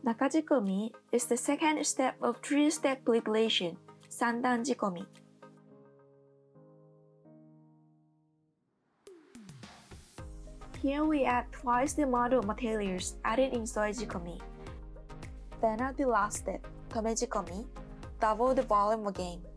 仲仕込み is the second step of three-step preparation, 三段仕込み。Here we add twice the amount of materials added in soy 仕込み。Then at the last step, 米仕込み double the volume again.